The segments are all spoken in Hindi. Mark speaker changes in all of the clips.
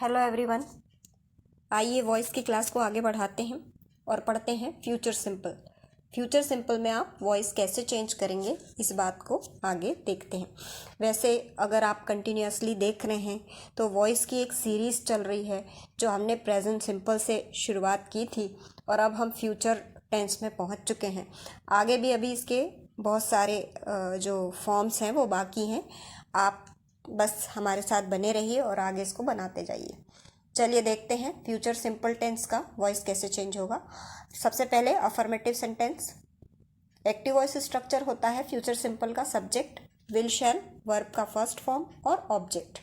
Speaker 1: Hello everyone. आइए वॉइस की क्लास को आगे बढ़ाते हैं और पढ़ते हैं फ्यूचर सिंपल। फ्यूचर सिंपल में आप वॉइस कैसे चेंज करेंगे इस बात को आगे देखते हैं। वैसे अगर आप कंटिन्यूअसली देख रहे हैं तो वॉइस की एक सीरीज़ चल रही है जो हमने प्रेजेंट सिंपल से शुरुआत की थी और अब हम फ्यूचर टेंस में पहुंच चुके हैं। आगे भी अभी इसके बहुत सारे जो फॉर्म्स हैं वो बाकी हैं। आप बस हमारे साथ बने रहिए और आगे इसको बनाते जाइए। चलिए देखते हैं फ्यूचर सिंपल टेंस का वॉइस कैसे चेंज होगा। सबसे पहले affirmative sentence. Active voice structure होता है फ्यूचर सिंपल का सब्जेक्ट, विल, शैल, वर्ब का फर्स्ट फॉर्म और ऑब्जेक्ट।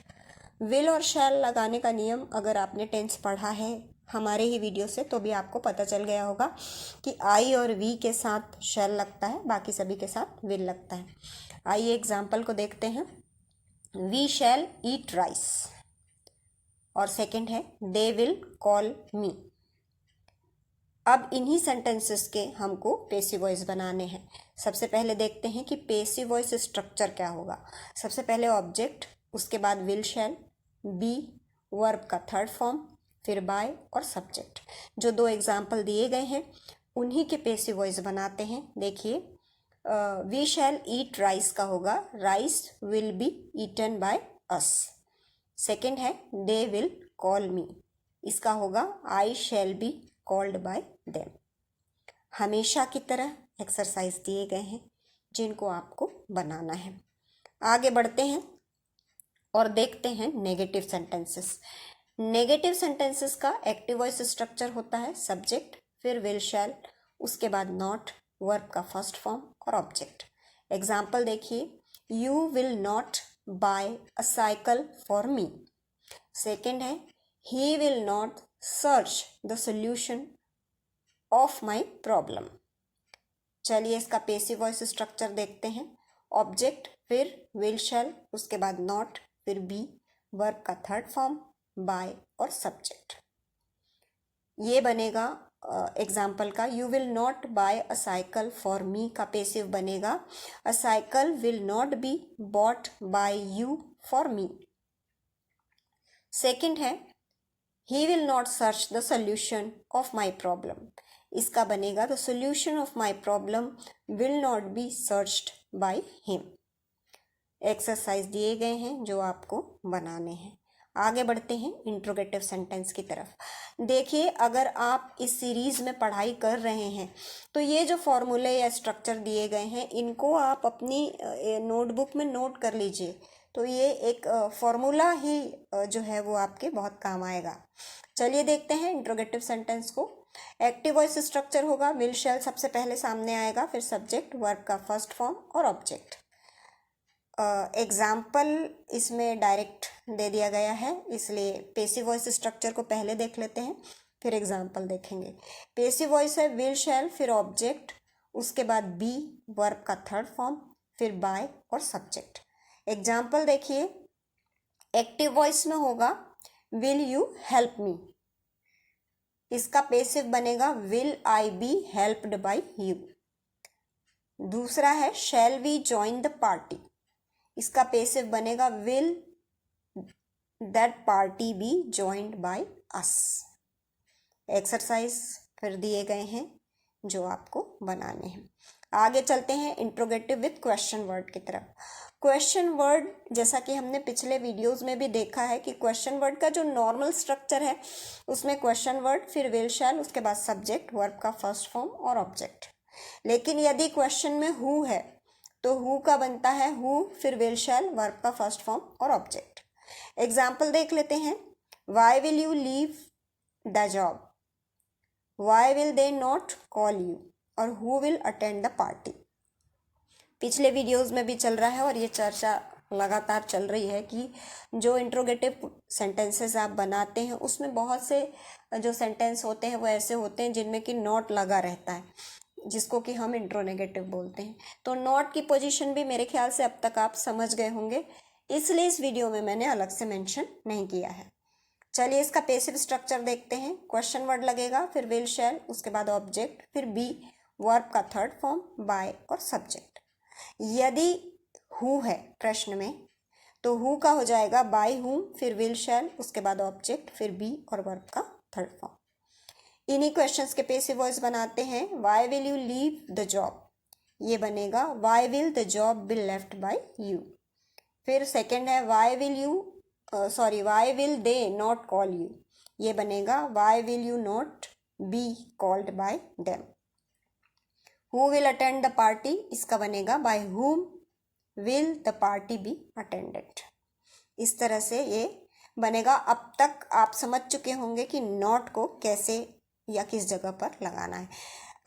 Speaker 1: विल और शैल लगाने का नियम अगर आपने टेंस पढ़ा है हमारे ही वीडियो से तो भी आपको पता चल गया होगा कि आई और वी के साथ शैल लगता है, बाकी सभी के साथ विल लगता है। आइए एग्जाम्पल को देखते हैं। वी शैल ईट राइस और सेकंड है दे विल कॉल मी। अब इन्हीं सेंटेंसेस के हमको पेसिव वॉइस बनाने हैं। सबसे पहले देखते हैं कि पेसिव वॉइस स्ट्रक्चर क्या होगा। सबसे पहले ऑब्जेक्ट, उसके बाद विल शैल, बी, वर्ब का थर्ड फॉर्म, फिर बाय और सब्जेक्ट। जो दो एग्जाम्पल दिए गए हैं उन्हीं के पेसिव वॉइस बनाते हैं। देखिए, वी शैल ईट राइस का होगा rice will be eaten by us. Second है दे विल कॉल मी, इसका होगा I shall be called by them. हमेशा की तरह एक्सरसाइज दिए गए हैं जिनको आपको बनाना है। आगे बढ़ते हैं और देखते हैं नेगेटिव सेंटेंसेस। नेगेटिव सेंटेंसेस का एक्टिव वॉइस स्ट्रक्चर होता है सब्जेक्ट, फिर विल शैल, उसके बाद नॉट, वर्ब का फर्स्ट फॉर्म और ऑब्जेक्ट। एग्जाम्पल देखिए, you will not buy a cycle for me. Second है he will not search the solution of my problem. चलिए इसका पेसिव वॉइस स्ट्रक्चर देखते हैं। ऑब्जेक्ट, फिर विल शैल, उसके बाद नॉट, फिर बी, वर्ब का थर्ड फॉर्म, बाय और सब्जेक्ट। ये बनेगा एग्जाम्पल का you will not buy a cycle for me का पेसिव बनेगा a cycle will not be bought by you for me. Second है he will not search the solution of my problem, इसका बनेगा the solution of my problem will not be searched by him. Exercise दिए गए हैं जो आपको बनाने हैं। आगे बढ़ते हैं इंट्रोगेटिव सेंटेंस की तरफ। देखिए, अगर आप इस सीरीज में पढ़ाई कर रहे हैं तो ये जो फॉर्मूले या स्ट्रक्चर दिए गए हैं इनको आप अपनी नोटबुक में नोट कर लीजिए, तो ये एक फॉर्मूला ही जो है वो आपके बहुत काम आएगा। चलिए देखते हैं इंट्रोगेटिव सेंटेंस को। एक्टिव वॉइस स्ट्रक्चर होगा विल शैल सबसे पहले सामने आएगा, फिर सब्जेक्ट, वर्ब का फर्स्ट फॉर्म और ऑब्जेक्ट। एग्जाम्पल इसमें डायरेक्ट दे दिया गया है इसलिए पेसिव वॉइस स्ट्रक्चर को पहले देख लेते हैं फिर एग्जाम्पल देखेंगे। पेसिव वॉइस है विल शैल, फिर ऑब्जेक्ट, उसके बाद बी, वर्ब का थर्ड फॉर्म, फिर बाय और सब्जेक्ट। एग्जाम्पल देखिए, एक्टिव वॉइस में होगा विल यू हेल्प मी, इसका पेसिव बनेगा will I be helped by you. दूसरा है shall we join the party, इसका पेसिव बनेगा will that party be joined by us. Exercise फिर दिए गए हैं जो आपको बनाने हैं। आगे चलते हैं इंट्रोगेटिव विथ क्वेश्चन वर्ड की तरफ। क्वेश्चन वर्ड जैसा कि हमने पिछले वीडियोस में भी देखा है कि क्वेश्चन वर्ड का जो नॉर्मल स्ट्रक्चर है उसमें क्वेश्चन वर्ड, फिर विल शैल, उसके बाद सब्जेक्ट, वर्ब का फर्स्ट फॉर्म और ऑब्जेक्ट। लेकिन यदि क्वेश्चन में हु है तो हु का बनता है हु, फिर विल शैल, वर्ब का फर्स्ट फॉर्म और ऑब्जेक्ट। एग्जाम्पल देख लेते हैं। Why will you leave the job, why will they not call you और who will attend the party. पिछले वीडियोस में भी चल रहा है और ये चर्चा लगातार चल रही है कि जो इंट्रोगेटिव सेंटेंसेस आप बनाते हैं उसमें बहुत से जो सेंटेंस होते हैं वो ऐसे होते हैं जिनमें कि नॉट लगा रहता है, जिसको कि हम इंट्रोनेगेटिव बोलते हैं। तो नॉट की पोजीशन भी मेरे ख्याल से अब तक आप समझ गए होंगे, इसलिए इस वीडियो में मैंने अलग से मेंशन नहीं किया है। चलिए इसका पेसिव स्ट्रक्चर देखते हैं। क्वेश्चन वर्ड लगेगा, फिर विल शैल, उसके बाद ऑब्जेक्ट, फिर बी, वर्ब का थर्ड फॉर्म, बाय और सब्जेक्ट। यदि हु है प्रश्न में तो हु का हो जाएगा बाय whom, फिर विल शैल, उसके बाद ऑब्जेक्ट, फिर बी और वर्ब का थर्ड फॉर्म। इन्हीं क्वेश्चंस के पैसिव वॉइस बनाते हैं। Why will you leave the job, ये बनेगा why will the job be left by you. फिर सेकंड है why will they not call you, ये बनेगा why will you not be called by them. Who will attend the party, इसका बनेगा by whom will the party be attended. इस तरह से ये बनेगा। अब तक आप समझ चुके होंगे कि नॉट को कैसे या किस जगह पर लगाना है।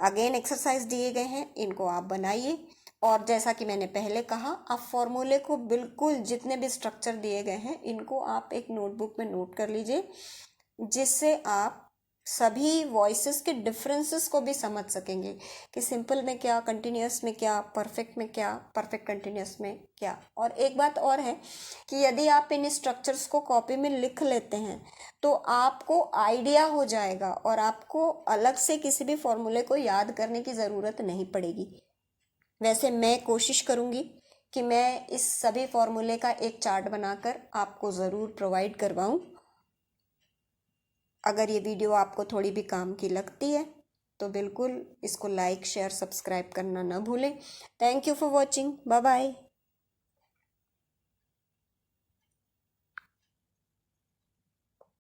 Speaker 1: अगेन एक्सरसाइज दिए गए हैं, इनको आप बनाइए। और जैसा कि मैंने पहले कहा, आप फॉर्मूले को बिल्कुल जितने भी स्ट्रक्चर दिए गए हैं इनको आप एक नोटबुक में नोट कर लीजिए, जिससे आप सभी वॉइसेस के डिफरेंसेस को भी समझ सकेंगे कि सिंपल में क्या, कंटिन्यूअस में क्या, परफेक्ट में क्या, परफेक्ट कंटिन्यूअस में क्या। और एक बात और है कि यदि आप इन स्ट्रक्चर्स को कॉपी में लिख लेते हैं तो आपको आइडिया हो जाएगा और आपको अलग से किसी भी फॉर्मूले को याद करने की ज़रूरत नहीं पड़ेगी। वैसे मैं कोशिश करूँगी कि मैं इस सभी फॉर्मूले का एक चार्ट बनाकर आपको ज़रूर प्रोवाइड करवाऊँ। अगर ये वीडियो आपको थोड़ी भी काम की लगती है तो बिल्कुल इसको लाइक, शेयर, सब्सक्राइब करना ना भूलें। Thank you for watching. Bye bye.